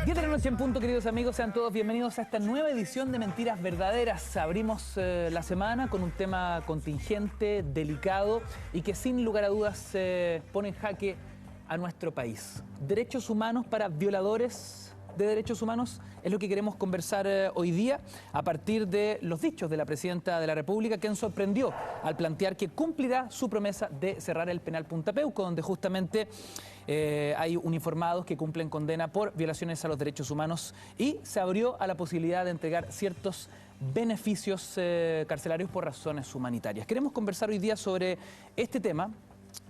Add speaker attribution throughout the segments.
Speaker 1: 10 de la noche en punto, queridos amigos, sean todos bienvenidos a esta nueva edición de Mentiras Verdaderas. Abrimos la semana con un tema contingente, delicado y que sin lugar a dudas pone en jaque a nuestro país. Derechos humanos para violadores de derechos humanos es lo que queremos conversar hoy día a partir de los dichos de la Presidenta de la República, quien sorprendió al plantear que cumplirá su promesa de cerrar el penal Punta Peuco, donde justamente hay uniformados que cumplen condena por violaciones a los derechos humanos, y se abrió a la posibilidad de entregar ciertos beneficios carcelarios por razones humanitarias. Queremos conversar hoy día sobre este tema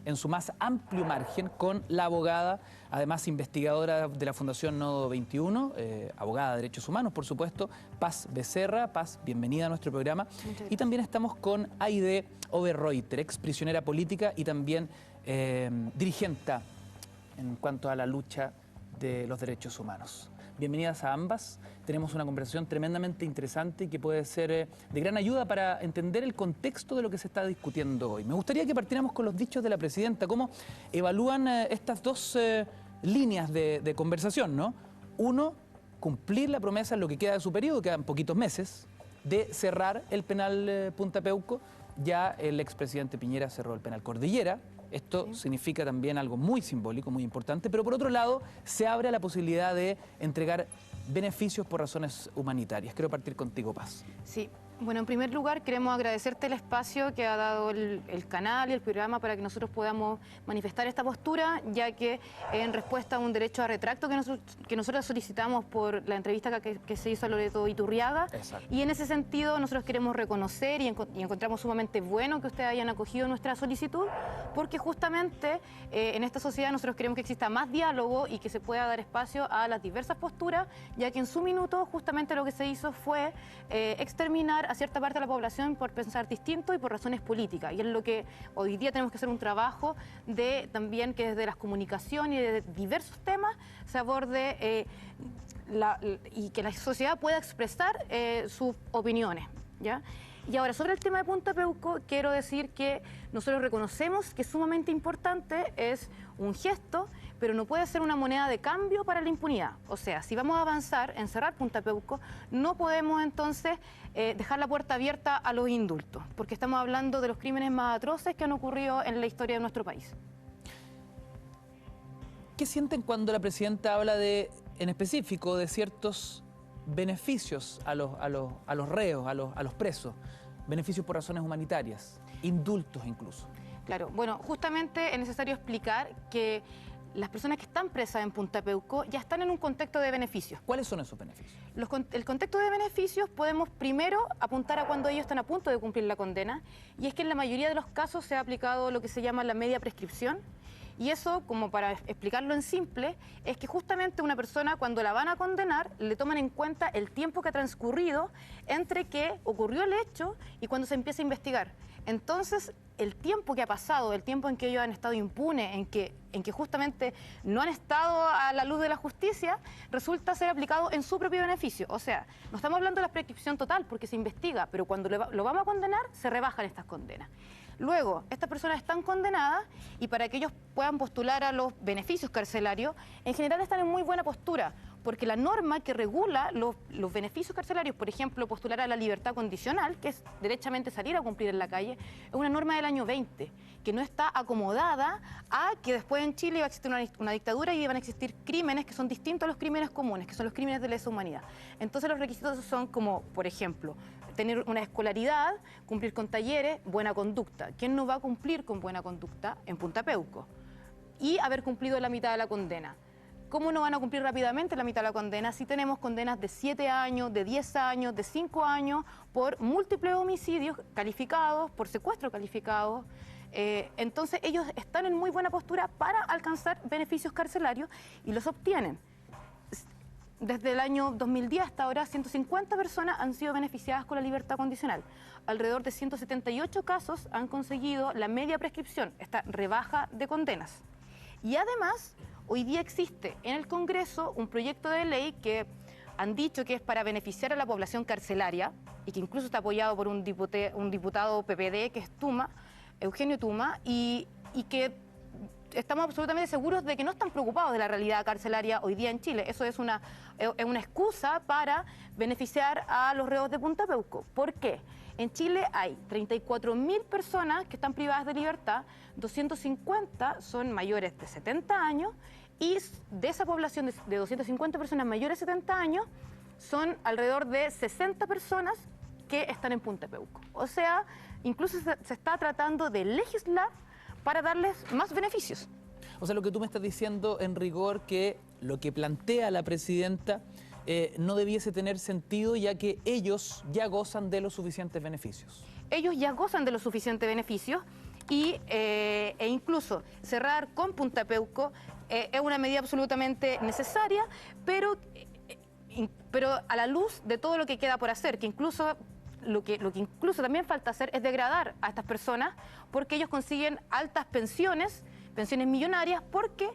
Speaker 1: en su más amplio margen con la abogada, además investigadora de la Fundación Nodo 21, abogada de derechos humanos, por supuesto, Paz Becerra. Paz, bienvenida a nuestro programa. Y también estamos con Aide Oberreuter, ex prisionera política y también dirigente en cuanto a la lucha de los derechos humanos. Bienvenidas a ambas. Tenemos una conversación tremendamente interesante y que puede ser de gran ayuda para entender el contexto de lo que se está discutiendo hoy. Me gustaría que partiéramos con los dichos de la Presidenta. ¿Cómo evalúan estas dos líneas de conversación, ¿no? Uno, cumplir la promesa en lo que queda de su periodo, quedan poquitos meses, de cerrar el penal Punta Peuco. Ya el expresidente Piñera cerró el penal Cordillera. Esto significa también algo muy simbólico, muy importante, pero por otro lado se abre la posibilidad de entregar beneficios por razones humanitarias. Quiero partir contigo, Paz.
Speaker 2: Sí. Bueno, en primer lugar queremos agradecerte el espacio que ha dado el canal y el programa para que nosotros podamos manifestar esta postura, ya que en respuesta a un derecho a retracto que nosotros solicitamos por la entrevista que se hizo a Loreto Iturriaga.
Speaker 1: Exacto.
Speaker 2: Y en ese sentido nosotros queremos reconocer y encontramos sumamente bueno que ustedes hayan acogido nuestra solicitud, porque justamente en esta sociedad nosotros queremos que exista más diálogo y que se pueda dar espacio a las diversas posturas, ya que en su minuto justamente lo que se hizo fue exterminar a cierta parte de la población por pensar distinto y por razones políticas. Y es lo que hoy día tenemos que hacer un trabajo de también que desde las comunicaciones y de diversos temas se aborde y que la sociedad pueda expresar sus opiniones, ¿ya? Y ahora, sobre el tema de Punta Peuco, quiero decir que nosotros reconocemos que es sumamente importante, es un gesto, pero no puede ser una moneda de cambio para la impunidad. O sea, si vamos a avanzar en cerrar Punta Peuco, no podemos entonces dejar la puerta abierta a los indultos, porque estamos hablando de los crímenes más atroces que han ocurrido en la historia de nuestro país.
Speaker 1: ¿Qué sienten cuando la Presidenta habla en específico de ciertos beneficios a los reos, a los presos, beneficios por razones humanitarias, indultos incluso?
Speaker 2: Claro, bueno, justamente es necesario explicar que las personas que están presas en Punta Peuco ya están en un contexto de beneficios.
Speaker 1: ¿Cuáles son esos beneficios?
Speaker 2: El contexto de beneficios podemos primero apuntar a cuando ellos están a punto de cumplir la condena, y es que en la mayoría de los casos se ha aplicado lo que se llama la media prescripción. Y eso, como para explicarlo en simple, es que justamente una persona cuando la van a condenar le toman en cuenta el tiempo que ha transcurrido entre que ocurrió el hecho y cuando se empieza a investigar. Entonces, el tiempo que ha pasado, el tiempo en que ellos han estado impunes, en que justamente no han estado a la luz de la justicia, resulta ser aplicado en su propio beneficio. O sea, no estamos hablando de la prescripción total porque se investiga, pero cuando lo vamos a condenar, se rebajan estas condenas. Luego, estas personas están condenadas y para que ellos puedan postular a los beneficios carcelarios, en general están en muy buena postura, porque la norma que regula los beneficios carcelarios, por ejemplo, postular a la libertad condicional, que es derechamente salir a cumplir en la calle, es una norma del año 20, que no está acomodada a que después en Chile iba a existir una dictadura y iban a existir crímenes que son distintos a los crímenes comunes, que son los crímenes de lesa humanidad. Entonces los requisitos son como, por ejemplo, tener una escolaridad, cumplir con talleres, buena conducta. ¿Quién no va a cumplir con buena conducta en Punta Peuco? Y haber cumplido la mitad de la condena. ¿Cómo no van a cumplir rápidamente la mitad de la condena si tenemos condenas de 7 años, de 10 años, de 5 años por múltiples homicidios calificados, por secuestro calificado? Entonces ellos están en muy buena postura para alcanzar beneficios carcelarios y los obtienen. Desde el año 2010 hasta ahora, 150 personas han sido beneficiadas con la libertad condicional. Alrededor de 178 casos han conseguido la media prescripción, esta rebaja de condenas. Y además, hoy día existe en el Congreso un proyecto de ley que han dicho que es para beneficiar a la población carcelaria y que incluso está apoyado por un diputado PPD, que es Tuma, Eugenio Tuma, y que estamos absolutamente seguros de que no están preocupados de la realidad carcelaria hoy día en Chile. Eso es una excusa para beneficiar a los reos de Punta Peuco. ¿Por qué? En Chile hay 34.000 personas que están privadas de libertad, 250 son mayores de 70 años y de esa población de 250 personas mayores de 70 años son alrededor de 60 personas que están en Punta Peuco. O sea, incluso se está tratando de legislar para darles más beneficios.
Speaker 1: O sea, lo que tú me estás diciendo en rigor que lo que plantea la presidenta no debiese tener sentido, ya que ellos ya gozan de los suficientes beneficios.
Speaker 2: Ellos ya gozan de los suficientes beneficios e incluso cerrar con Punta Peuco es una medida absolutamente necesaria, pero a la luz de todo lo que queda por hacer, que incluso lo que incluso también falta hacer es degradar a estas personas, porque ellos consiguen altas pensiones millonarias, porque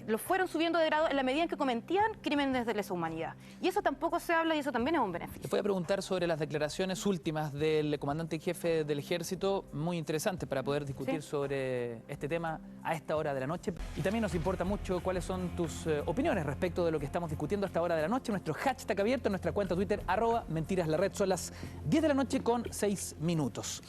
Speaker 2: los fueron subiendo de grado en la medida en que cometían crímenes de lesa humanidad. Y eso tampoco se habla y eso también es un beneficio.
Speaker 1: Les voy a preguntar sobre las declaraciones últimas del comandante en jefe del Ejército, muy interesantes para poder discutir sobre este tema a esta hora de la noche. Y también nos importa mucho cuáles son tus opiniones respecto de lo que estamos discutiendo a esta hora de la noche. Nuestro hashtag abierto en nuestra cuenta Twitter, @mentiras_la_red. Son las 10 de la noche con 6 minutos.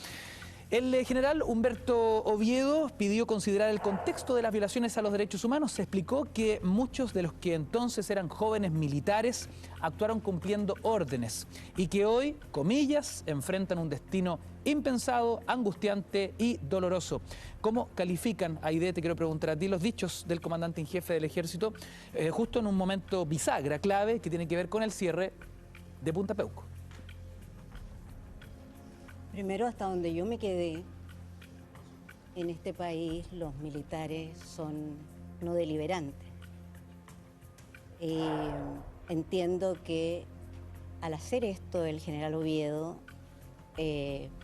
Speaker 1: El general Humberto Oviedo pidió considerar el contexto de las violaciones a los derechos humanos. Se explicó que muchos de los que entonces eran jóvenes militares actuaron cumpliendo órdenes y que hoy, comillas, enfrentan un destino impensado, angustiante y doloroso. ¿Cómo califican, Aide, te quiero preguntar a ti, los dichos del comandante en jefe del Ejército justo en un momento bisagra, clave, que tiene que ver con el cierre de Punta Peuco?
Speaker 3: Primero, hasta donde yo me quedé, en este país los militares son no deliberantes. Entiendo que al hacer esto el general Oviedo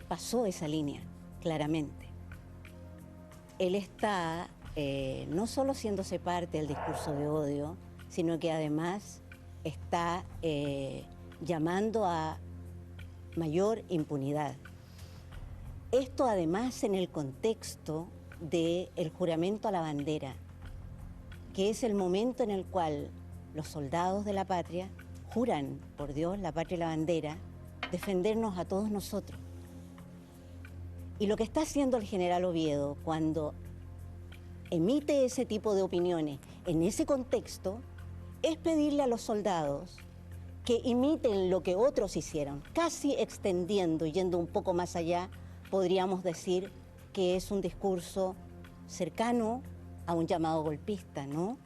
Speaker 3: pasó esa línea, claramente. Él está no solo haciéndose parte del discurso de odio, sino que además está llamando a mayor impunidad. Esto además en el contexto del juramento a la bandera, que es el momento en el cual los soldados de la patria juran por Dios, la patria y la bandera, defendernos a todos nosotros. Y lo que está haciendo el general Oviedo cuando emite ese tipo de opiniones en ese contexto es pedirle a los soldados que imiten lo que otros hicieron, casi extendiendo, yendo un poco más allá. Podríamos decir que es un discurso cercano a un llamado golpista, ¿no?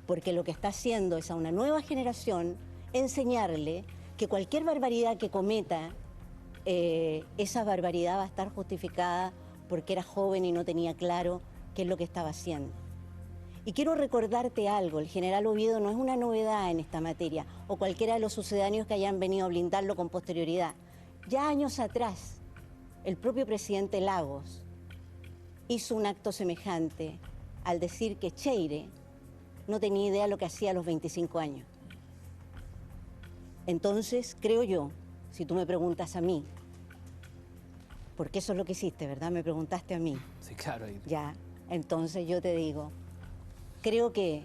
Speaker 3: Porque lo que está haciendo es a una nueva generación enseñarle que cualquier barbaridad que cometa, esa barbaridad va a estar justificada porque era joven y no tenía claro qué es lo que estaba haciendo. Y quiero recordarte algo, el general Oviedo no es una novedad en esta materia, o cualquiera de los sucedáneos que hayan venido a blindarlo con posterioridad. Ya años atrás, el propio presidente Lagos hizo un acto semejante al decir que Cheire no tenía idea de lo que hacía a los 25 años. Entonces, creo yo, si tú me preguntas a mí, porque eso es lo que hiciste, ¿verdad? Me preguntaste a mí.
Speaker 1: Sí, claro.
Speaker 3: Ya, entonces yo te digo, creo que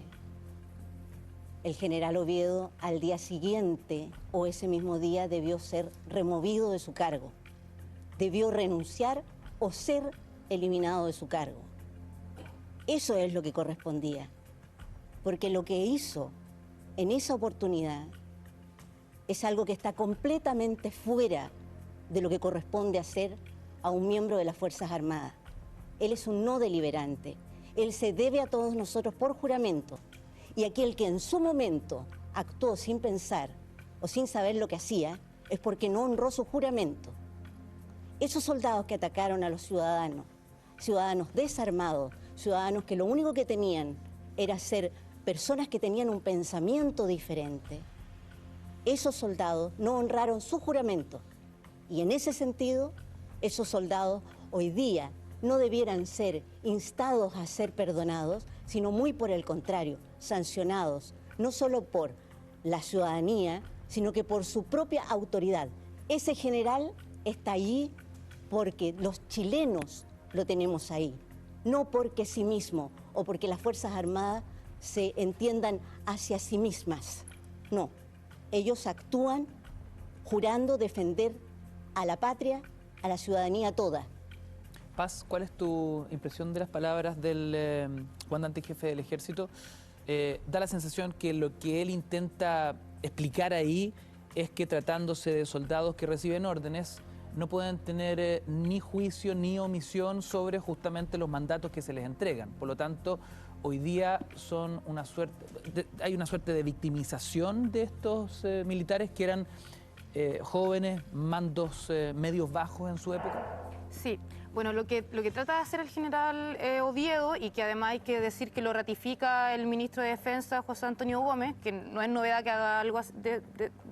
Speaker 3: el general Oviedo al día siguiente o ese mismo día debió ser removido de su cargo. Debió renunciar o ser eliminado de su cargo. Eso es lo que correspondía, porque lo que hizo en esa oportunidad es algo que está completamente fuera de lo que corresponde hacer a un miembro de las Fuerzas Armadas. Él es un no deliberante, él se debe a todos nosotros por juramento, y aquel que en su momento actuó sin pensar o sin saber lo que hacía es porque no honró su juramento. Esos soldados que atacaron a los ciudadanos, ciudadanos desarmados, ciudadanos que lo único que tenían era ser personas que tenían un pensamiento diferente, esos soldados no honraron su juramento. Y en ese sentido, esos soldados hoy día no debieran ser instados a ser perdonados, sino muy por el contrario, sancionados, no solo por la ciudadanía, sino que por su propia autoridad. Ese general está allí porque los chilenos lo tenemos ahí. no porque sí mismo o porque las Fuerzas Armadas se entiendan hacia sí mismas. No, ellos actúan jurando defender a la patria, a la ciudadanía toda.
Speaker 1: Paz, ¿cuál es tu impresión de las palabras del comandante jefe del Ejército? Da la sensación que lo que él intenta explicar ahí es que tratándose de soldados que reciben órdenes, no pueden tener ni juicio ni omisión sobre justamente los mandatos que se les entregan. Por lo tanto, hoy día son hay una suerte de victimización de estos militares que eran jóvenes, mandos medios bajos en su época.
Speaker 2: Sí, bueno, lo que trata de hacer el general Oviedo, y que además hay que decir que lo ratifica el ministro de Defensa, José Antonio Gómez, que no es novedad que haga algo de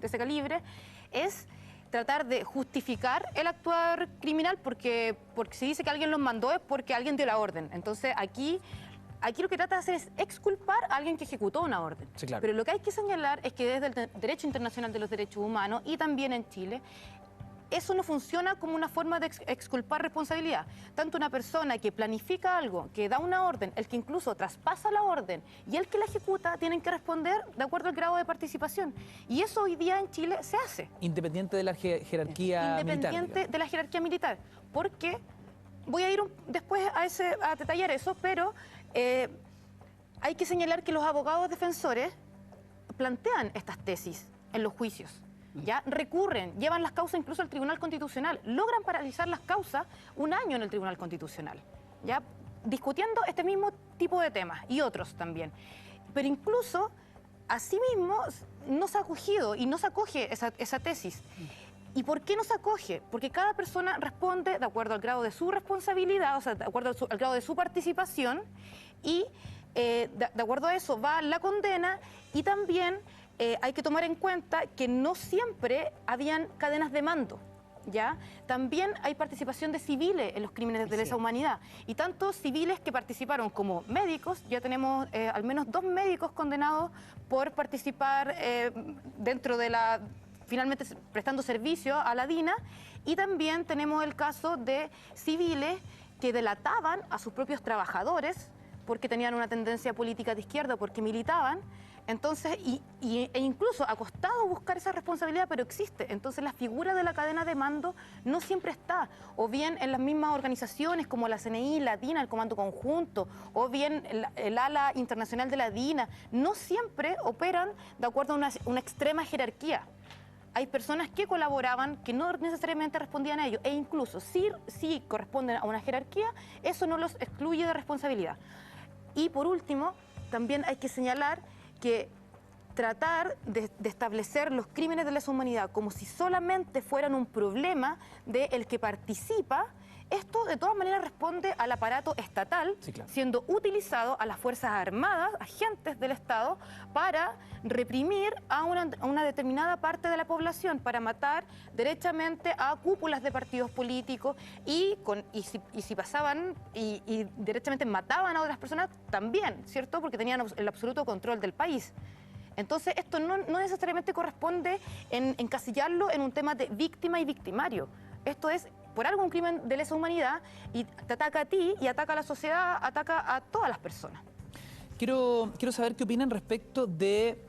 Speaker 2: ese calibre, es tratar de justificar el actuar criminal, porque si dice que alguien los mandó es porque alguien dio la orden. Entonces aquí lo que trata de hacer es exculpar a alguien que ejecutó una orden.
Speaker 1: Sí, claro.
Speaker 2: Pero lo que hay que señalar es que desde el Derecho Internacional de los Derechos Humanos y también en Chile, eso no funciona como una forma de exculpar responsabilidad. Tanto una persona que planifica algo, que da una orden, el que incluso traspasa la orden y el que la ejecuta, tienen que responder de acuerdo al grado de participación. Y eso hoy día en Chile se hace.
Speaker 1: Independiente de la jerarquía
Speaker 2: Independiente
Speaker 1: militar.
Speaker 2: de la jerarquía militar. Porque voy a ir después a detallar eso, pero hay que señalar que los abogados defensores plantean estas tesis en los juicios. Ya recurren, llevan las causas incluso al Tribunal Constitucional, logran paralizar las causas un año en el Tribunal Constitucional, ya discutiendo este mismo tipo de temas y otros también. Pero incluso asimismo no se ha acogido y no se acoge esa tesis. ¿Y por qué no se acoge? Porque cada persona responde de acuerdo al grado de su responsabilidad, o sea, de acuerdo al grado de su participación, y de acuerdo a eso va la condena. Y también hay que tomar en cuenta que no siempre habían cadenas de mando, ¿ya? También hay participación de civiles en los crímenes de lesa humanidad. Y tanto civiles que participaron como médicos, ya tenemos al menos 2 médicos condenados por participar dentro de finalmente prestando servicio a la DINA. Y también tenemos el caso de civiles que delataban a sus propios trabajadores porque tenían una tendencia política de izquierda, porque militaban. Entonces, e incluso ha costado buscar esa responsabilidad, pero existe. Entonces la figura de la cadena de mando no siempre está, o bien en las mismas organizaciones como la CNI, la DINA, el Comando Conjunto, o bien el ala internacional de la DINA, no siempre operan de acuerdo a una extrema jerarquía. Hay personas que colaboraban que no necesariamente respondían a ello, e incluso si corresponden a una jerarquía, eso no los excluye de responsabilidad. Y por último, también hay que señalar que tratar de establecer los crímenes de lesa humanidad como si solamente fueran un problema del que participa, esto de todas maneras responde al aparato estatal, sí, claro, siendo utilizado a las Fuerzas Armadas, agentes del Estado, para reprimir a una determinada parte de la población, para matar derechamente a cúpulas de partidos políticos y si pasaban y derechamente mataban a otras personas también, ¿cierto? Porque tenían el absoluto control del país. Entonces, esto no necesariamente corresponde en encasillarlo en un tema de víctima y victimario. Esto es por algo un crimen de lesa humanidad y te ataca a ti y ataca a la sociedad, ataca a todas las personas.
Speaker 1: Quiero saber qué opinan respecto de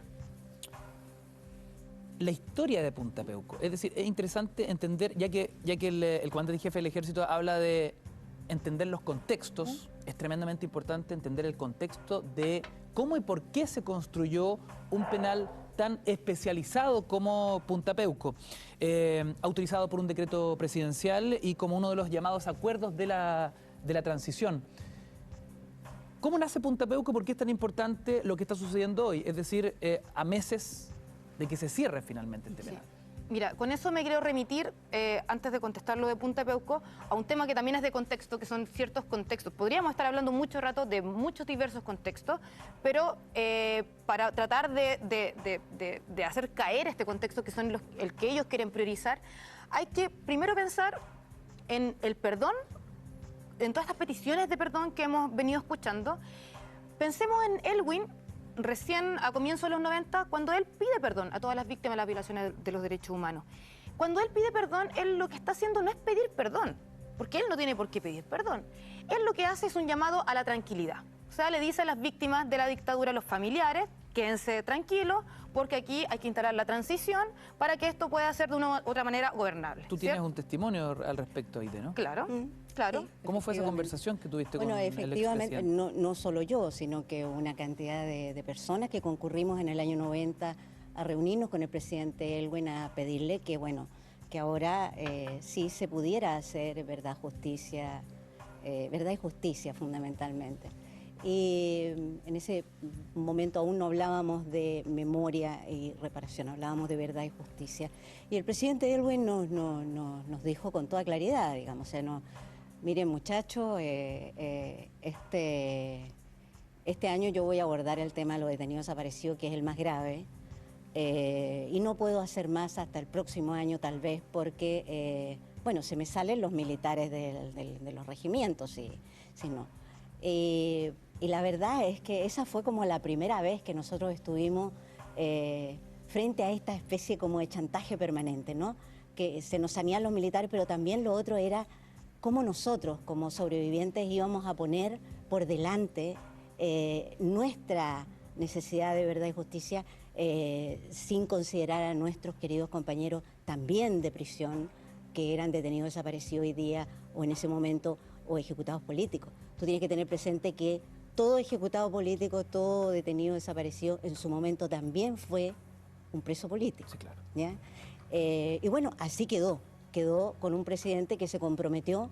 Speaker 1: la historia de Punta Peuco. Es decir, es interesante entender, ya que el comandante jefe del Ejército habla de entender los contextos, es tremendamente importante entender el contexto de cómo y por qué se construyó un penal tan especializado como Punta Peuco, autorizado por un decreto presidencial y como uno de los llamados acuerdos de la transición. ¿Cómo nace Punta Peuco? ¿Por qué es tan importante lo que está sucediendo hoy? Es decir, a meses de que se cierre finalmente este penal.
Speaker 2: Sí. Mira, con eso me quiero remitir, antes de contestar lo de Punta Peuco, a un tema que también es de contexto, que son ciertos contextos. Podríamos estar hablando mucho rato de muchos diversos contextos, pero para tratar de hacer caer este contexto, que son el que ellos quieren priorizar, hay que primero pensar en el perdón, en todas estas peticiones de perdón que hemos venido escuchando. Pensemos en Elwin, recién a comienzos de los 90, cuando él pide perdón a todas las víctimas de las violaciones de los derechos humanos. Cuando él pide perdón, él lo que está haciendo no es pedir perdón, porque él no tiene por qué pedir perdón. Él lo que hace es un llamado a la tranquilidad. O sea, le dice a las víctimas de la dictadura, a los familiares, quédense tranquilos, porque aquí hay que instalar la transición para que esto pueda ser de una u otra manera gobernable.
Speaker 1: Tú tienes un testimonio al respecto, Aide, ¿no?
Speaker 2: Claro, claro.
Speaker 3: Sí,
Speaker 1: ¿Cómo fue esa conversación que tuviste con el
Speaker 3: efectivamente,
Speaker 1: expresidente?
Speaker 3: no solo yo, sino que una cantidad de personas que concurrimos en el año 90 a reunirnos con el presidente Elwin a pedirle que, bueno, que ahora sí se pudiera hacer verdad y justicia fundamentalmente. Y en ese momento aún no hablábamos de memoria y reparación, hablábamos de verdad y justicia. Y el presidente Elwin nos dijo con toda claridad, digamos, o sea, miren muchachos, este año yo voy a abordar el tema de los detenidos desaparecidos, que es el más grave, y no puedo hacer más hasta el próximo año tal vez, porque, bueno, se me salen los militares de los regimientos, si no. Y la verdad es que esa fue como la primera vez que nosotros estuvimos frente a esta especie como de chantaje permanente, ¿no? Que se nos saneaban los militares, pero también lo otro era cómo nosotros, como sobrevivientes, íbamos a poner por delante nuestra necesidad de verdad y justicia sin considerar a nuestros queridos compañeros también de prisión, que eran detenidos desaparecidos hoy día o en ese momento o ejecutados políticos. Tú tienes que tener presente que todo ejecutado político, todo detenido desaparecido en su momento también fue un preso político.
Speaker 1: Sí, claro.
Speaker 3: ¿Ya? Y bueno, así quedó con un presidente que se comprometió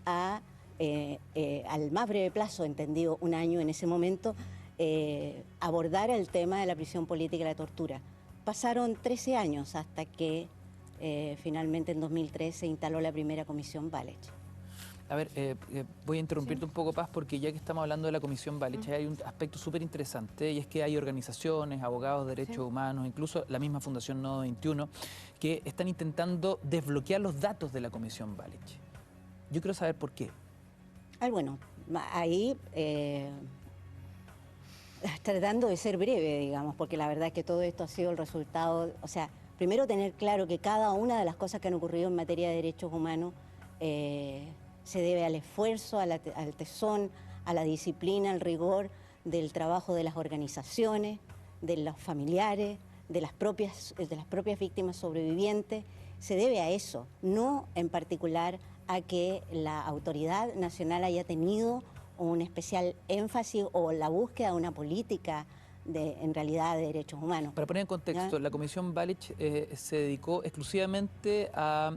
Speaker 3: a, al más breve plazo, entendido un año en ese momento, abordar el tema de la prisión política y la tortura. Pasaron 13 años hasta que finalmente en 2003 se instaló la primera comisión Balich.
Speaker 1: A ver, voy a interrumpirte un poco, Paz, porque ya que estamos hablando de la Comisión Balich, hay un aspecto súper interesante, y es que hay organizaciones, abogados de derechos humanos, incluso la misma Fundación Nodo 21, que están intentando desbloquear los datos de la Comisión Balich. Yo quiero saber por qué.
Speaker 3: Bueno, ahí tratando de ser breve, digamos, porque la verdad es que todo esto ha sido el resultado, o sea, primero tener claro que cada una de las cosas que han ocurrido en materia de derechos humanos se debe al esfuerzo, al tesón, a la disciplina, al rigor del trabajo de las organizaciones, de los familiares, de las propias víctimas sobrevivientes. Se debe a eso, no en particular a que la autoridad nacional haya tenido un especial énfasis o la búsqueda de una política en realidad de derechos humanos.
Speaker 1: Para poner en contexto, la Comisión Balich se dedicó exclusivamente a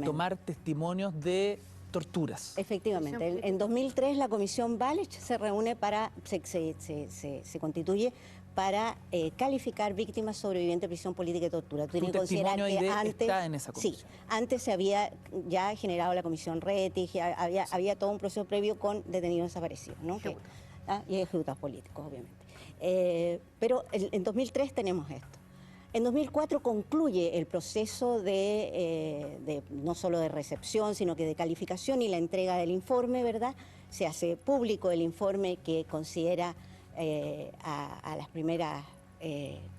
Speaker 1: tomar testimonios de torturas.
Speaker 3: Efectivamente. En 2003 la Comisión Balich se reúne se constituye para calificar víctimas sobrevivientes de prisión política y tortura.
Speaker 1: Tu testimonio está en esa comisión.
Speaker 3: Sí, antes se había ya generado la Comisión Rettig, había todo un proceso previo con detenidos desaparecidos, ¿no? Y ejecutados políticos, obviamente. Pero en 2003 tenemos esto. En 2004 concluye el proceso no solo de recepción, sino que de calificación y la entrega del informe, ¿verdad? Se hace público el informe que considera a las primeras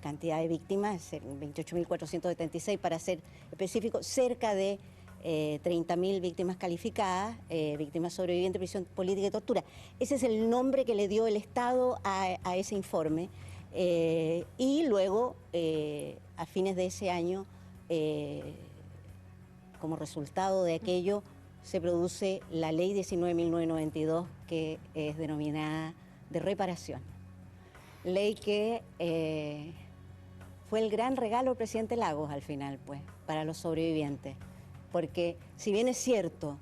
Speaker 3: cantidad de víctimas, 28.476 para ser específico, cerca de 30.000 víctimas calificadas, víctimas sobrevivientes de prisión política y tortura. Ese es el nombre que le dio el Estado a ese informe. Y luego, a fines de ese año, como resultado de aquello, se produce la Ley 19.992, que es denominada de reparación. Ley que fue el gran regalo del presidente Lagos al final, pues, para los sobrevivientes. Porque si bien es cierto,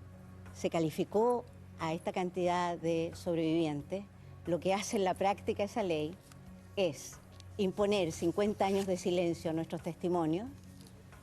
Speaker 3: se calificó a esta cantidad de sobrevivientes, lo que hace en la práctica esa ley es imponer 50 años de silencio a nuestros testimonios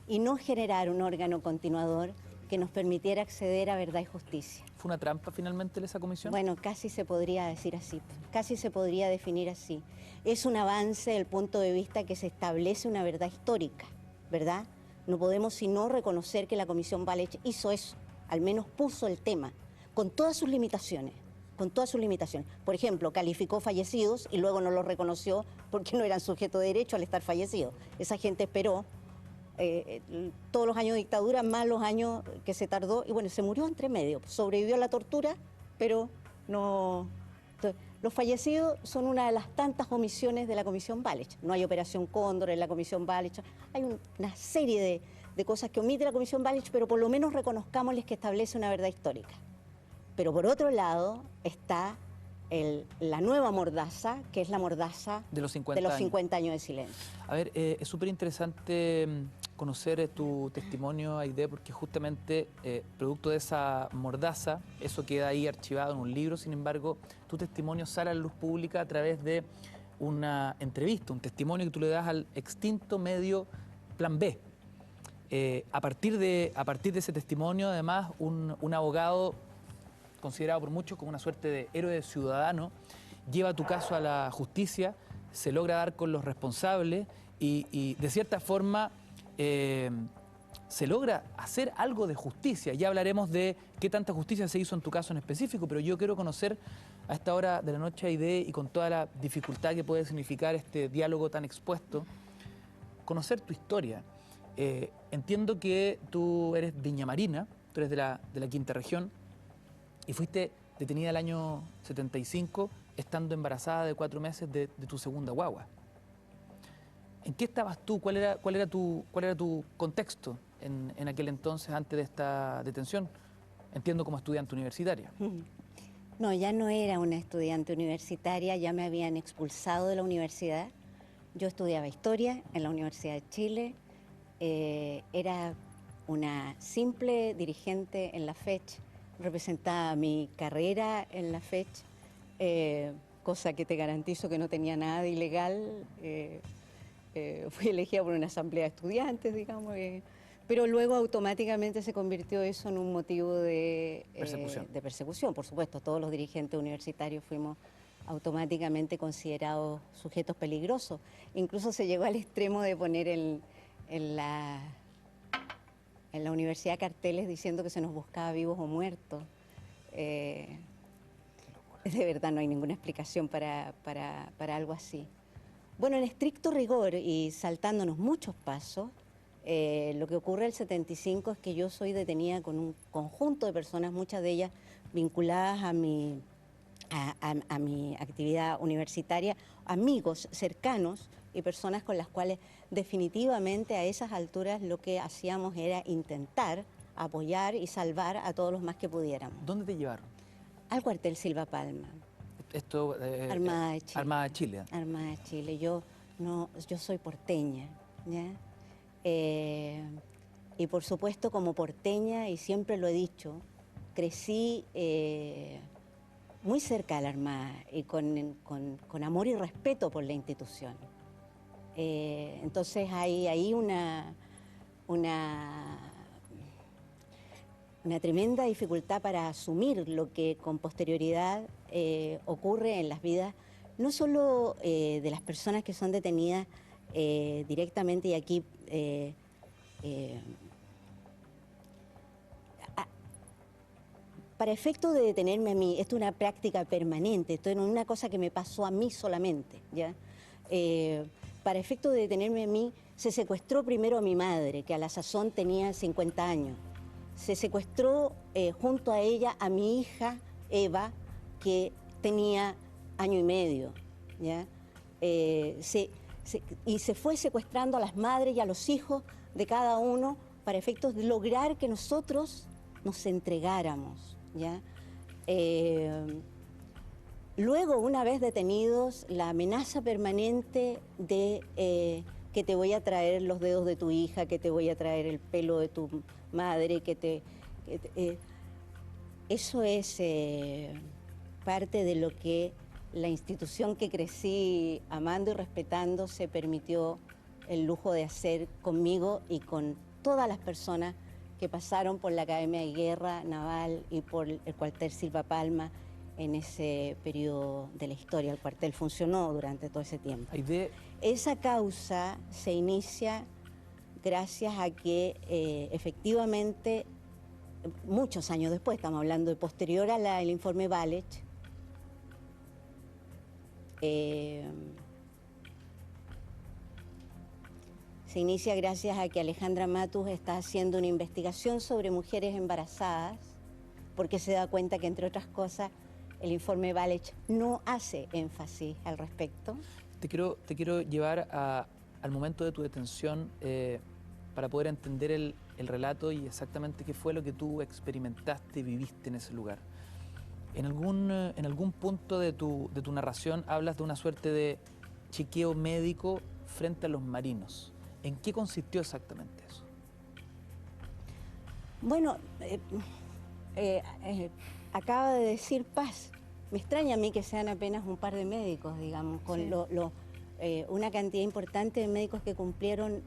Speaker 3: y no generar un órgano continuador que nos permitiera acceder a verdad y justicia.
Speaker 1: ¿Fue una trampa finalmente esa comisión?
Speaker 3: Bueno, casi se podría decir así, casi se podría definir así. Es un avance desde el punto de vista que se establece una verdad histórica, ¿verdad? No podemos sino reconocer que la Comisión Balich hizo eso, al menos puso el tema, con todas sus limitaciones. Con todas sus limitaciones. Por ejemplo, calificó fallecidos y luego no los reconoció porque no eran sujetos de derecho al estar fallecidos. Esa gente esperó todos los años de dictadura, más los años que se tardó, y bueno, se murió entre medio. Sobrevivió a la tortura, pero no... Los fallecidos son una de las tantas omisiones de la Comisión Wallich. No hay Operación Cóndor en la Comisión Wallich. Hay una serie de cosas que omite la Comisión Wallich, pero por lo menos reconozcámosles que establece una verdad histórica. Pero por otro lado está la nueva mordaza, que es la mordaza
Speaker 1: de los 50
Speaker 3: años de silencio.
Speaker 1: A ver, es súper interesante conocer tu testimonio, Aide, porque justamente producto de esa mordaza, eso queda ahí archivado en un libro. Sin embargo, tu testimonio sale a la luz pública a través de una entrevista, un testimonio que tú le das al extinto medio Plan B. A partir de ese testimonio, además, un abogado considerado por muchos como una suerte de héroe ciudadano, lleva tu caso a la justicia, se logra dar con los responsables y de cierta forma se logra hacer algo de justicia. Ya hablaremos de qué tanta justicia se hizo en tu caso en específico, pero yo quiero conocer a esta hora de la noche, Aide, y con toda la dificultad que puede significar este diálogo tan expuesto, conocer tu historia. Entiendo que tú eres viñamarina, tú eres de la quinta región, y fuiste detenida el año 75, estando embarazada de 4 meses de tu segunda guagua. ¿En qué estabas tú? ¿Cuál era tu contexto en aquel entonces, antes de esta detención? Entiendo, como estudiante universitaria.
Speaker 3: No, ya no era una estudiante universitaria, ya me habían expulsado de la universidad. Yo estudiaba Historia en la Universidad de Chile, era una simple dirigente en la FECH, representaba mi carrera en la FECH, cosa que te garantizo que no tenía nada de ilegal. Fui elegida por una asamblea de estudiantes, digamos, pero luego automáticamente se convirtió eso en un motivo de persecución. Por supuesto, todos los dirigentes universitarios fuimos automáticamente considerados sujetos peligrosos. Incluso se llegó al extremo de poner en la universidad carteles diciendo que se nos buscaba vivos o muertos. De verdad no hay ninguna explicación para algo así. Bueno, en estricto rigor y saltándonos muchos pasos, lo que ocurre el 75 es que yo soy detenida con un conjunto de personas, muchas de ellas vinculadas a mi actividad universitaria, amigos cercanos y personas con las cuales definitivamente a esas alturas lo que hacíamos era intentar apoyar y salvar a todos los más que pudiéramos.
Speaker 1: ¿Dónde te llevaron?
Speaker 3: Al cuartel Silva Palma.
Speaker 1: Esto,
Speaker 3: Armada de Chile.
Speaker 1: Armada de Chile.
Speaker 3: Armada de Chile. Yo soy porteña, ¿ya? Y por supuesto, como porteña, y siempre lo he dicho, crecí muy cerca de la Armada y con amor y respeto por la institución. Entonces hay ahí una tremenda dificultad para asumir lo que con posterioridad ocurre en las vidas, no solo de las personas que son detenidas directamente, y aquí para efecto de detenerme a mí, esto es una práctica permanente, esto no es una cosa que me pasó a mí solamente, ¿ya? Para efecto de detenerme a mí, se secuestró primero a mi madre, que a la sazón tenía 50 años. Se secuestró junto a ella a mi hija, Eva, que tenía 1 año y medio, ¿ya? Y se fue secuestrando a las madres y a los hijos de cada uno para efectos de lograr que nosotros nos entregáramos, ¿ya? Luego, una vez detenidos, la amenaza permanente de que te voy a traer los dedos de tu hija, que te voy a traer el pelo de tu madre, eso es parte de lo que la institución que crecí amando y respetando se permitió el lujo de hacer conmigo y con todas las personas que pasaron por la Academia de Guerra Naval y por el cuartel Silva Palma en ese periodo de la historia. El cuartel funcionó durante todo ese tiempo. Esa causa se inicia gracias a que efectivamente, muchos años después, estamos hablando de posterior al informe Wallich, se inicia gracias a que Alejandra Matus está haciendo una investigación sobre mujeres embarazadas porque se da cuenta que, entre otras cosas, el informe Walech no hace énfasis al respecto.
Speaker 1: Te quiero llevar al momento de tu detención para poder entender el relato y exactamente qué fue lo que tú experimentaste, viviste en ese lugar. En algún punto de tu narración hablas de una suerte de chequeo médico frente a los marinos. ¿En qué consistió exactamente eso?
Speaker 3: Bueno, acaba de decir Paz. Me extraña a mí que sean apenas un par de médicos, digamos, con sí, una cantidad importante de médicos que cumplieron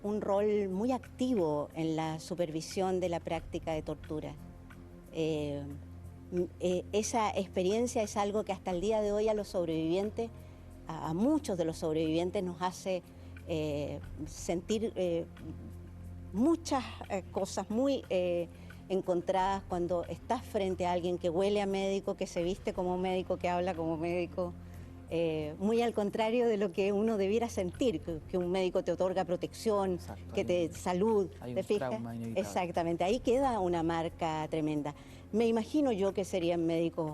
Speaker 3: un rol muy activo en la supervisión de la práctica de tortura. Esa experiencia es algo que hasta el día de hoy a los sobrevivientes, a muchos de los sobrevivientes, nos hace sentir muchas cosas muy encontradas cuando estás frente a alguien que huele a médico, que se viste como médico, que habla como médico, muy al contrario de lo que uno debiera sentir, que un médico te otorga protección, exacto, que te salud, ¿te fijas? Exactamente, ahí queda una marca tremenda. Me imagino yo que serían médicos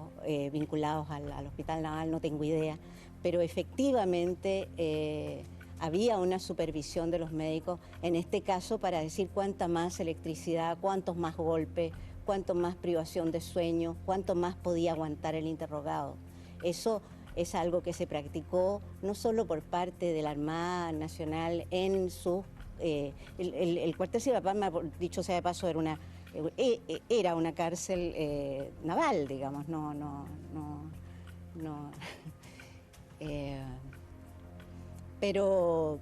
Speaker 3: vinculados al Hospital Naval, no tengo idea, pero efectivamente había una supervisión de los médicos, en este caso para decir cuánta más electricidad, cuántos más golpes, cuánto más privación de sueño, cuánto más podía aguantar el interrogado. Eso es algo que se practicó no solo por parte de la Armada Nacional en su... el cuartel Silvapalma, dicho sea de paso, era una cárcel naval, digamos, pero,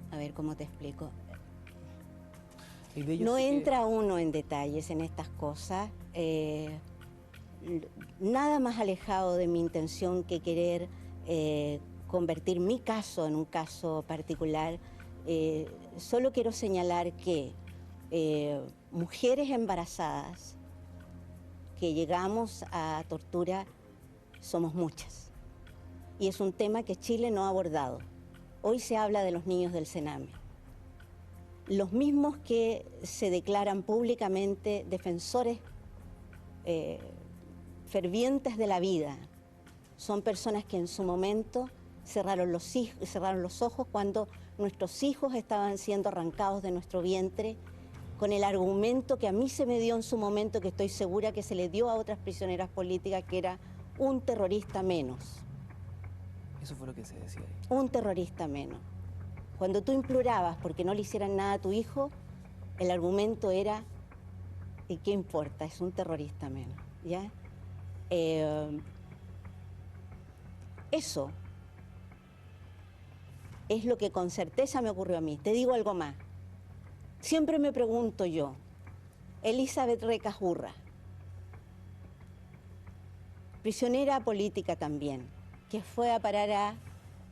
Speaker 3: a ver, ¿cómo te explico? No entra uno en detalles en estas cosas, nada más alejado de mi intención que querer convertir mi caso en un caso particular. Solo quiero señalar que mujeres embarazadas que llegamos a tortura somos muchas. Y es un tema que Chile no ha abordado. Hoy se habla de los niños del Sename. Los mismos que se declaran públicamente defensores fervientes de la vida son personas que en su momento cerraron los ojos cuando nuestros hijos estaban siendo arrancados de nuestro vientre, con el argumento que a mí se me dio en su momento, que estoy segura que se le dio a otras prisioneras políticas, que era un terrorista menos.
Speaker 1: Eso fue lo que se decía ahí.
Speaker 3: Un terrorista menos. Cuando tú implorabas porque no le hicieran nada a tu hijo, el argumento era, ¿y qué importa? Es un terrorista menos, ¿ya? Eso es lo que con certeza me ocurrió a mí. Te digo algo más. Siempre me pregunto yo, Elizabeth Recas Urra, prisionera política también, que fue a parar a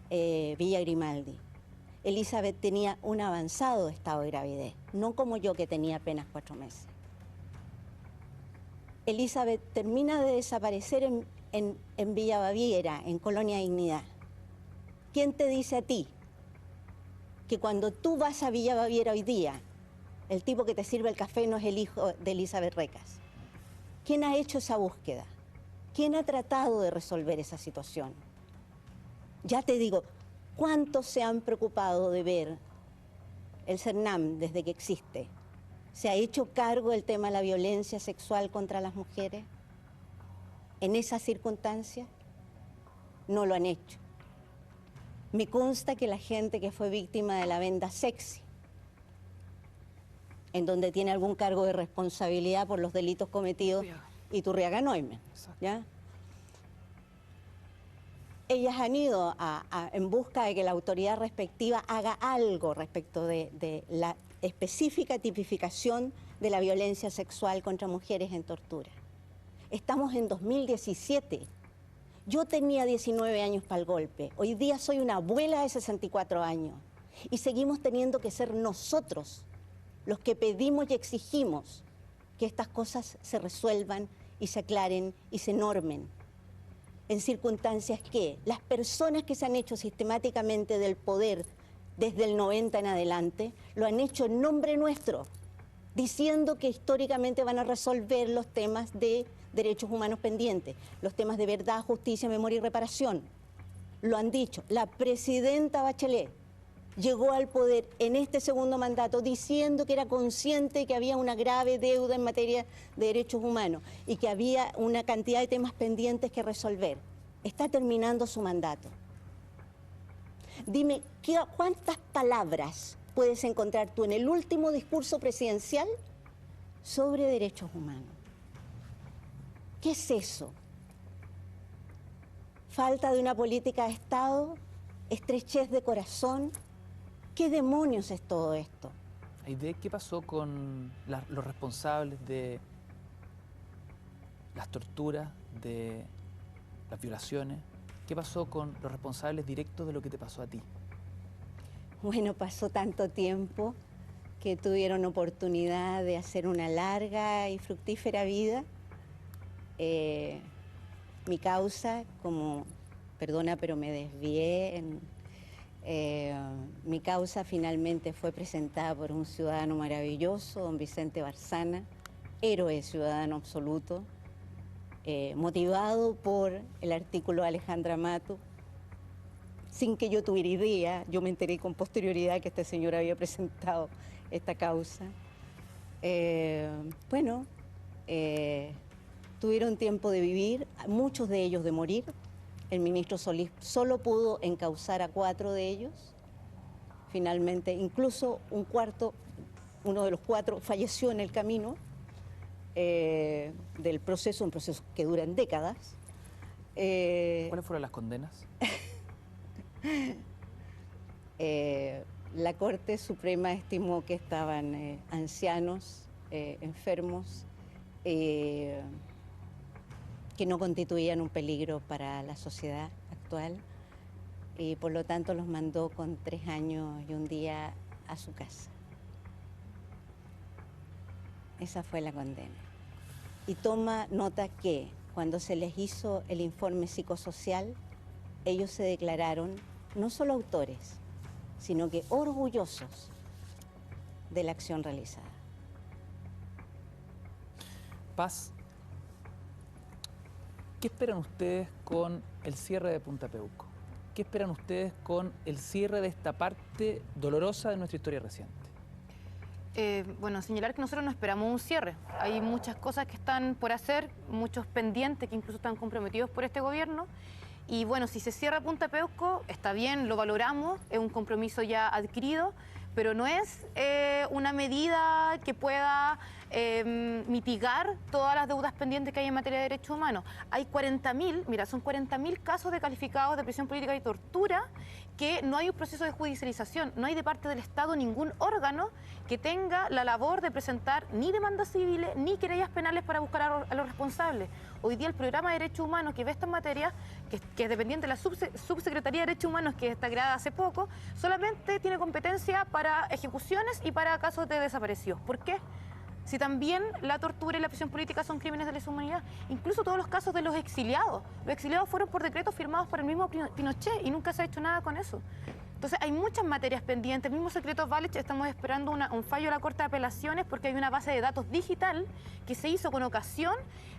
Speaker 3: Villa Grimaldi. Elizabeth tenía un avanzado estado de gravidez, no como yo que tenía apenas 4 meses. Elizabeth termina de desaparecer en Villa Baviera, en Colonia Dignidad. ¿Quién te dice a ti que cuando tú vas a Villa Baviera hoy día, el tipo que te sirve el café no es el hijo de Elizabeth Recas? ¿Quién ha hecho esa búsqueda? ¿Quién ha tratado de resolver esa situación? Ya te digo, ¿cuántos se han preocupado de ver el CERNAM desde que existe? ¿Se ha hecho cargo del tema de la violencia sexual contra las mujeres? En esas circunstancias, no lo han hecho. Me consta que la gente que fue víctima de la venda sexy, en donde tiene algún cargo de responsabilidad por los delitos cometidos, Iturriaga Neumann, ¿ya? Ellas han ido en busca de que la autoridad respectiva haga algo respecto de la específica tipificación de la violencia sexual contra mujeres en tortura. Estamos en 2017. Yo tenía 19 años para el golpe. Hoy día soy una abuela de 64 años. Y seguimos teniendo que ser nosotros los que pedimos y exigimos que estas cosas se resuelvan y se aclaren y se normen. En circunstancias que las personas que se han hecho sistemáticamente del poder desde el 90 en adelante, lo han hecho en nombre nuestro, diciendo que históricamente van a resolver los temas de derechos humanos pendientes, los temas de verdad, justicia, memoria y reparación. Lo han dicho. La presidenta Bachelet llegó al poder en este segundo mandato diciendo que era consciente que había una grave deuda en materia de derechos humanos y que había una cantidad de temas pendientes que resolver. Está terminando su mandato. Dime, ¿cuántas palabras puedes encontrar tú en el último discurso presidencial sobre derechos humanos? ¿Qué es eso? ¿Falta de una política de Estado? ¿Estrechez de corazón? ¿Qué demonios es todo esto?
Speaker 1: Aide, ¿qué pasó con los responsables de las torturas, de las violaciones? ¿Qué pasó con los responsables directos de lo que te pasó a ti?
Speaker 3: Bueno, pasó tanto tiempo que tuvieron oportunidad de hacer una larga y fructífera vida. Mi causa, perdona, pero me desvié, mi causa finalmente fue presentada por un ciudadano maravilloso, don Vicente Barzana, héroe ciudadano absoluto, motivado por el artículo de Alejandra Mato, sin que yo tuviera idea. Yo me enteré con posterioridad que este señor había presentado esta causa. Tuvieron tiempo de vivir, muchos de ellos de morir. El ministro Solís solo pudo encausar a 4 de ellos. Finalmente, incluso uno de los 4 falleció en el camino del proceso, un proceso que dura en décadas.
Speaker 1: ¿Cuáles fueron las condenas?
Speaker 3: La Corte Suprema estimó que estaban ancianos, enfermos, que no constituían un peligro para la sociedad actual y por lo tanto los mandó con 3 años y un día a su casa. Esa fue la condena. Y toma nota que cuando se les hizo el informe psicosocial, ellos se declararon no solo autores, sino que orgullosos de la acción realizada.
Speaker 1: Paz, ¿qué esperan ustedes con el cierre de Punta Peuco? ¿Qué esperan ustedes con el cierre de esta parte dolorosa de nuestra historia reciente?
Speaker 2: Bueno, señalar que nosotros no esperamos un cierre. Hay muchas cosas que están por hacer, muchos pendientes que incluso están comprometidos por este gobierno. Y bueno, si se cierra Punta Peuco, está bien, lo valoramos, es un compromiso ya adquirido, pero no es una medida que pueda mitigar todas las deudas pendientes que hay en materia de derechos humanos. Hay 40.000, mira, son 40.000 casos de calificados de prisión política y tortura que no hay un proceso de judicialización, no hay de parte del Estado ningún órgano que tenga la labor de presentar ni demandas civiles ni querellas penales para buscar a los responsables. Hoy día el programa de Derechos Humanos que ve esta materia, que es dependiente de la Subsecretaría de Derechos Humanos, que está creada hace poco, solamente tiene competencia para ejecuciones y para casos de desaparecidos. ¿Por qué? Si también la tortura y la prisión política son crímenes de lesa humanidad, incluso todos los casos de los exiliados fueron por decretos firmados por el mismo Pinochet y nunca se ha hecho nada con eso. Entonces hay muchas materias pendientes. El mismo secreto Valech, estamos esperando un fallo de la Corte de Apelaciones porque hay una base de datos digital que se hizo con ocasión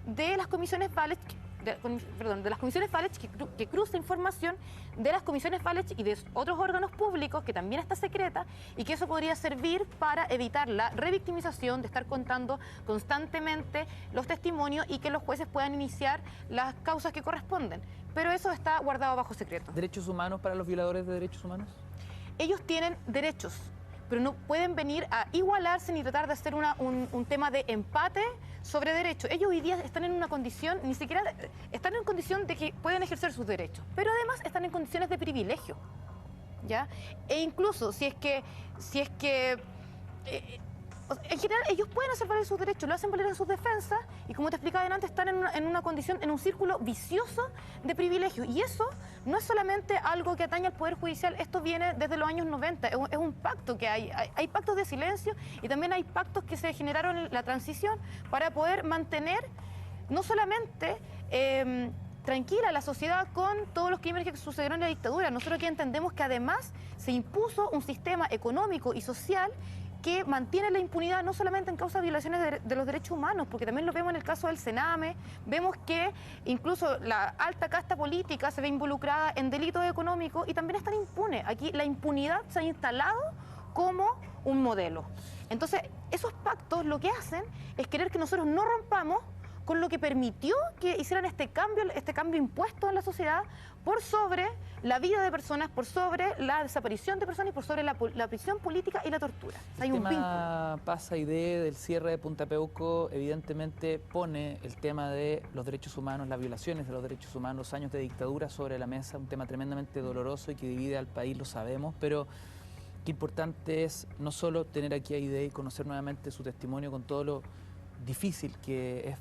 Speaker 2: de las comisiones Valech, de las comisiones Valech que cruza información de las comisiones Valech y de otros órganos públicos que también está secreta y que eso podría servir para evitar la revictimización de estar contando constantemente los testimonios y que los jueces puedan iniciar las causas que corresponden. Pero eso está guardado bajo secreto.
Speaker 1: ¿Derechos humanos para los violadores de derechos humanos?
Speaker 2: Ellos tienen derechos, pero no pueden venir a igualarse ni tratar de hacer un tema de empate sobre derechos. Ellos hoy día están en una condición, ni siquiera están en condición de que pueden ejercer sus derechos, pero además están en condiciones de privilegio, ¿ya? E incluso si es que en general ellos pueden hacer valer sus derechos, lo hacen valer en sus defensas y como te explicaba antes, están en una condición, en un círculo vicioso de privilegio. Y eso no es solamente algo que atañe al Poder Judicial, esto viene desde los años 90, es un pacto que hay pactos de silencio y también hay pactos que se generaron en la transición para poder mantener no solamente tranquila la sociedad con todos los crímenes que sucedieron en la dictadura. Nosotros aquí entendemos que además se impuso un sistema económico y social que mantiene la impunidad no solamente en causa de violaciones de los derechos humanos, porque también lo vemos en el caso del Sename, vemos que incluso la alta casta política se ve involucrada en delitos económicos y también están impunes. Aquí la impunidad se ha instalado como un modelo. Entonces, esos pactos lo que hacen es querer que nosotros no rompamos con lo que permitió que hicieran este cambio impuesto en la sociedad por sobre la vida de personas, por sobre la desaparición de personas y por sobre la prisión política y la tortura. Hay un vínculo.
Speaker 1: Pasa idea del cierre de Punta Peuco evidentemente pone el tema de los derechos humanos, las violaciones de los derechos humanos, los años de dictadura sobre la mesa, un tema tremendamente doloroso y que divide al país, lo sabemos, pero qué importante es no solo tener aquí a Aidé y conocer nuevamente su testimonio con todo lo difícil que es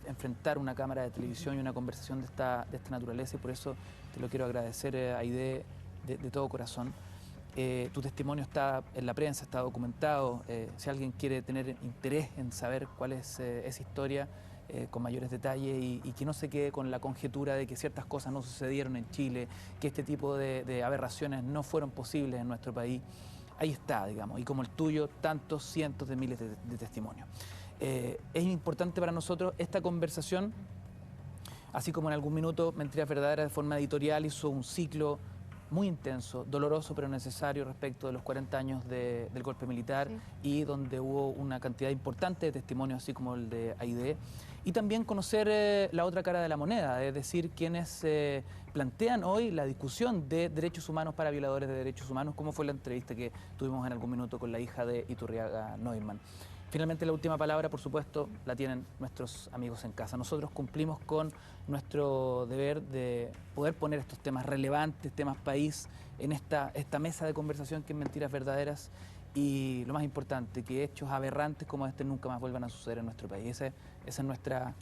Speaker 1: enfrentar una cámara de televisión y una conversación de esta naturaleza, y por eso te lo quiero agradecer, Aidé, de todo corazón. Tu testimonio está en la prensa, está documentado. Si alguien quiere tener interés en saber cuál es esa historia con mayores detalles y que no se quede con la conjetura de que ciertas cosas no sucedieron en Chile, que este tipo de aberraciones no fueron posibles en nuestro país, ahí está, digamos, y como el tuyo, tantos cientos de miles de testimonios. Es importante para nosotros esta conversación, así como en algún minuto Mentiras Verdaderas de forma editorial hizo un ciclo muy intenso, doloroso pero necesario respecto de los 40 años del golpe militar, sí, y donde hubo una cantidad importante de testimonios, así como el de Aidé, y también conocer la otra cara de la moneda, es decir, quienes plantean hoy la discusión de derechos humanos para violadores de derechos humanos, como fue la entrevista que tuvimos en algún minuto con la hija de Iturriaga Neumann. Finalmente, la última palabra, por supuesto, la tienen nuestros amigos en casa. Nosotros cumplimos con nuestro deber de poder poner estos temas relevantes, temas país, en esta mesa de conversación que es Mentiras Verdaderas, y lo más importante, que hechos aberrantes como este nunca más vuelvan a suceder en nuestro país. Esa es nuestra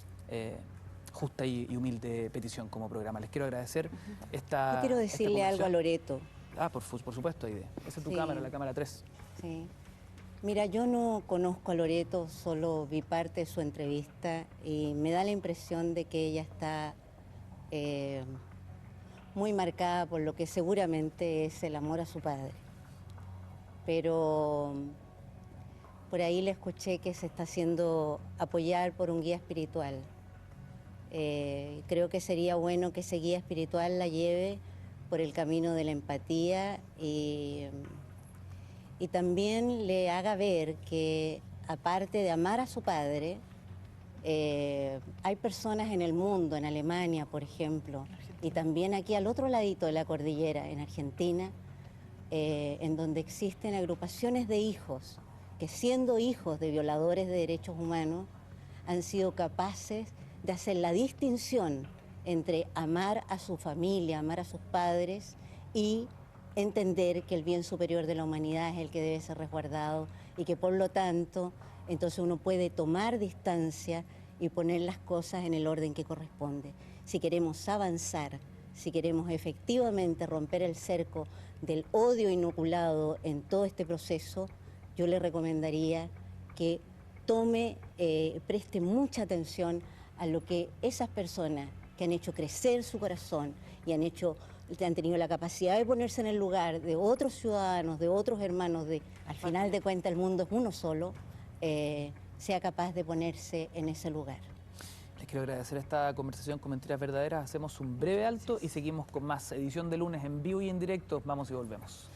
Speaker 1: justa y humilde petición como programa. Les quiero agradecer esta...
Speaker 3: Yo quiero decirle algo a Loreto.
Speaker 1: Por supuesto, Aidé. Esa es tu cámara, la cámara 3.
Speaker 3: Sí. Mira, yo no conozco a Loreto, solo vi parte de su entrevista y me da la impresión de que ella está muy marcada por lo que seguramente es el amor a su padre. Pero por ahí le escuché que se está haciendo apoyar por un guía espiritual. Creo que sería bueno que ese guía espiritual la lleve por el camino de la empatía y también le haga ver que, aparte de amar a su padre, hay personas en el mundo, en Alemania, por ejemplo, y también aquí al otro ladito de la cordillera, en Argentina, en donde existen agrupaciones de hijos que, siendo hijos de violadores de derechos humanos, han sido capaces de hacer la distinción entre amar a su familia, amar a sus padres y entender que el bien superior de la humanidad es el que debe ser resguardado y que por lo tanto entonces uno puede tomar distancia y poner las cosas en el orden que corresponde. Si queremos avanzar, si queremos efectivamente romper el cerco del odio inoculado en todo este proceso, yo le recomendaría que preste mucha atención a lo que esas personas que han hecho crecer su corazón y han tenido la capacidad de ponerse en el lugar de otros ciudadanos, de otros hermanos, al final de cuentas el mundo es uno solo, sea capaz de ponerse en ese lugar.
Speaker 1: Les quiero agradecer esta conversación con Mentiras Verdaderas. Hacemos un breve alto y seguimos con más edición de lunes en vivo y en directo. Vamos y volvemos.